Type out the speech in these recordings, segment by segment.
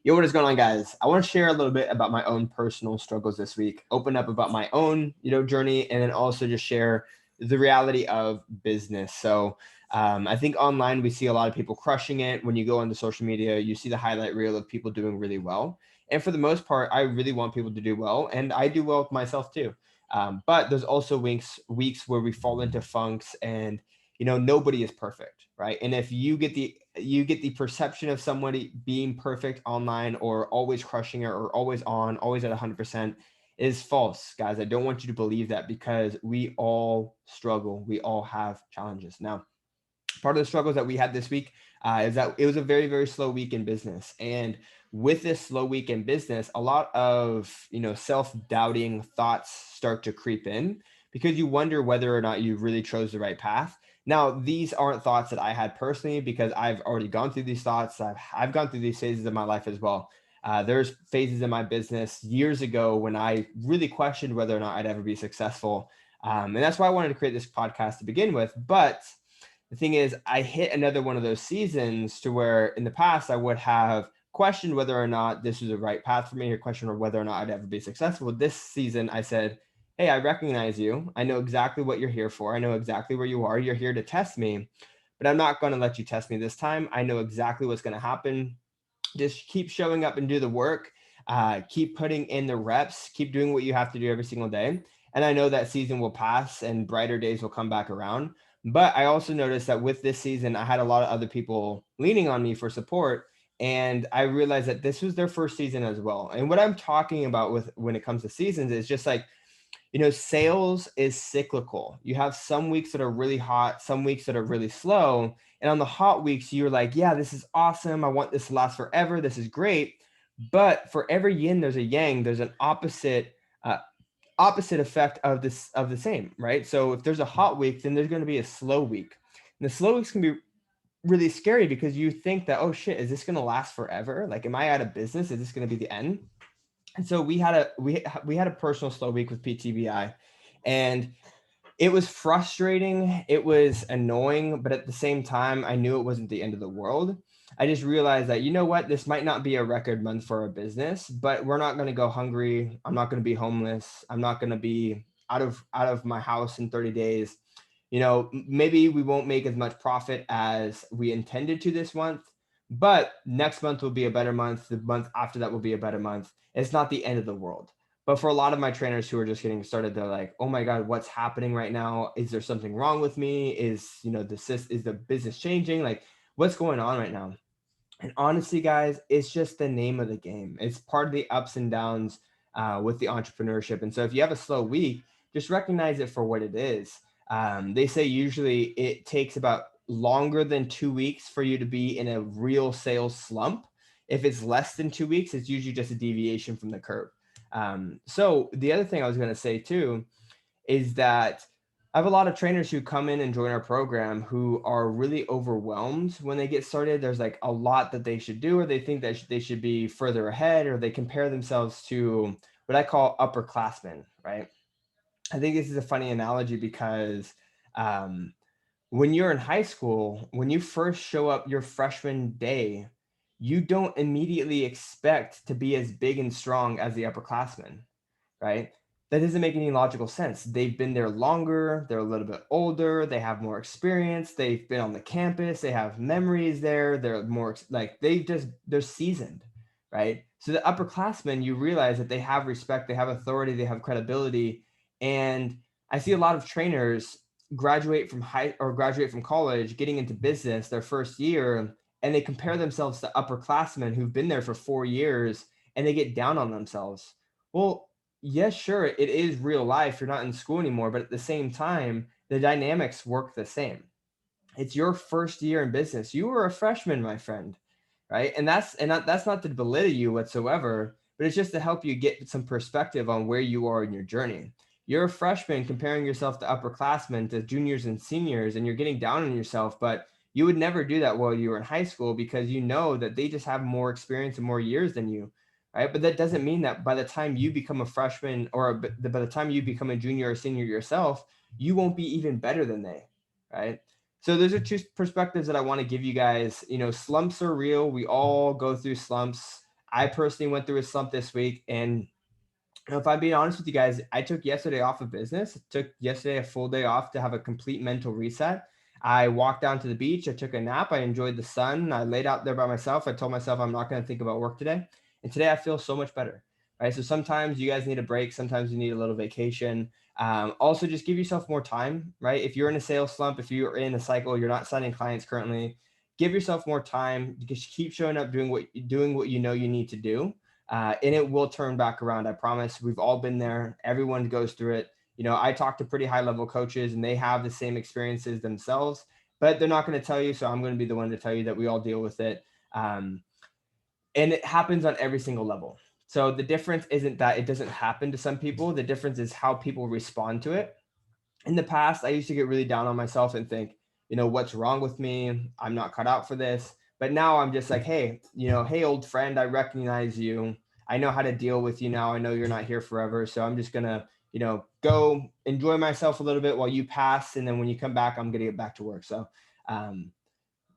Yo, what is going on, guys? I want to share a little bit about my own personal struggles this week, open up about my own, journey, and then also just share the reality of business. I think online we see a lot of people crushing it. When you go onto social media, you see the highlight reel of people doing really well. And for the most part, I really want people to do well, and I do well with myself too. But there's also weeks where we fall into funks, and nobody is perfect, right? And if you get the perception of somebody being perfect online or always crushing it or always on, always at 100% is false, guys. I don't want you to believe that because we all struggle. We all have challenges. Now, part of the struggles that we had this week is that it was a very, very slow week in business. And with this slow week in business, a lot of, self-doubting thoughts start to creep in because you wonder whether or not you really chose the right path. Now, these aren't thoughts that I had personally because I've already gone through these thoughts. I've gone through these phases of my life as well. There's phases in my business years ago when I really questioned whether or not I'd ever be successful. And that's why I wanted to create this podcast to begin with. But the thing is, I hit another one of those seasons to where in the past I would have questioned whether or not this was the right path for me or questioned whether or not I'd ever be successful. This season, I said, hey, I recognize you. I know exactly what you're here for. I know exactly where you are. You're here to test me, but I'm not going to let you test me this time. I know exactly what's going to happen. Just keep showing up and do the work. Keep putting in the reps. Keep doing what you have to do every single day. And I know that season will pass and brighter days will come back around. But I also noticed that with this season, I had a lot of other people leaning on me for support. And I realized that this was their first season as well. And what I'm talking about with when it comes to seasons is just like, sales is cyclical. You have some weeks that are really hot, some weeks that are really slow. And on the hot weeks, you're like, yeah, this is awesome. I want this to last forever. This is great. But for every yin, there's a yang. There's an opposite effect of the same, right? So if there's a hot week, then there's going to be a slow week. And the slow weeks can be really scary because you think that, oh shit, is this going to last forever? Like, am I out of business? Is this going to be the end? And so we had a personal slow week with PTBI, and it was frustrating. It was annoying, but at the same time, I knew it wasn't the end of the world. I just realized that, you know what, this might not be a record month for our business, but we're not going to go hungry. I'm not going to be homeless. I'm not going to be out of my house in 30 days. Maybe we won't make as much profit as we intended to this month, but next month will be a better month. The month after that will be a better month. It's not the end of the world. But for a lot of my trainers who are just getting started, they're like, "Oh my God, what's happening right now? Is there something wrong with me? Is the business changing? Like, what's going on right now?" And honestly, guys, it's just the name of the game. It's part of the ups and downs with the entrepreneurship. And so if you have a slow week, just recognize it for what it is. They say usually it takes about longer than 2 weeks for you to be in a real sales slump. If it's less than 2 weeks, it's usually just a deviation from the curve. So the other thing I was going to say too is that I have a lot of trainers who come in and join our program who are really overwhelmed when they get started. There's like a lot that they should do, or they think that they should be further ahead, or they compare themselves to what I call upperclassmen, right? I think this is a funny analogy because um, when you're in high school, when you first show up your freshman day, you don't immediately expect to be as big and strong as the upperclassmen, right? That doesn't make any logical sense. They've been there longer, they're a little bit older, they have more experience, they've been on the campus, they have memories there, they're more like they're seasoned, right? So the upperclassmen, you realize that they have respect, they have authority, they have credibility. And I see a lot of trainers graduate from college, getting into business their first year, and they compare themselves to upperclassmen who've been there for 4 years and they get down on themselves. Well, yes, sure, it is real life. You're not in school anymore, but at the same time, the dynamics work the same. It's your first year in business. You were a freshman, my friend, right? That's not to belittle you whatsoever, but it's just to help you get some perspective on where you are in your journey. You're a freshman comparing yourself to upperclassmen, to juniors and seniors, and you're getting down on yourself, but you would never do that while you were in high school because you know that they just have more experience and more years than you, right? But that doesn't mean that by the time you become a freshman or by the time you become a junior or senior yourself, you won't be even better than they, right? So those are two perspectives that I want to give you guys. Slumps are real. We all go through slumps. I personally went through a slump this week, and if I'm being honest with you guys, I took yesterday off of business. I took yesterday a full day off to have a complete mental reset. I walked down to the beach. I took a nap. I enjoyed the sun. I laid out there by myself. I told myself I'm not going to think about work today. And today I feel so much better. Right. So sometimes you guys need a break. Sometimes you need a little vacation. Also, just give yourself more time. Right. If you're in a sales slump, if you're in a cycle, you're not signing clients currently, give yourself more time. Just keep showing up, doing what you know you need to do, and it will turn back around. I promise. We've all been there. Everyone goes through it. I talk to pretty high level coaches and they have the same experiences themselves, but they're not going to tell you. So I'm going to be the one to tell you that we all deal with it. Um, and it happens on every single level. So the difference isn't that it doesn't happen to some people. The difference is how people respond to it. In the past, I used to get really down on myself and think, what's wrong with me? I'm not cut out for this. But now I'm just like, hey, hey, old friend, I recognize you. I know how to deal with you now. I know you're not here forever. So I'm just going to, go enjoy myself a little bit while you pass. And then when you come back, I'm going to get back to work. So, um,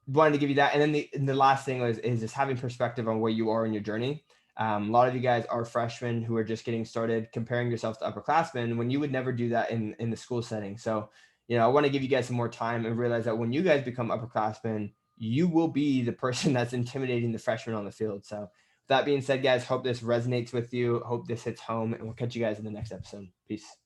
wanted to give you that. And then the last thing is just having perspective on where you are in your journey. A lot of you guys are freshmen who are just getting started, comparing yourself to upperclassmen when you would never do that in the school setting. So, I want to give you guys some more time and realize that when you guys become upperclassmen, you will be the person that's intimidating the freshmen on the field. So, with that being said, guys, hope this resonates with you. Hope this hits home, and we'll catch you guys in the next episode. Peace.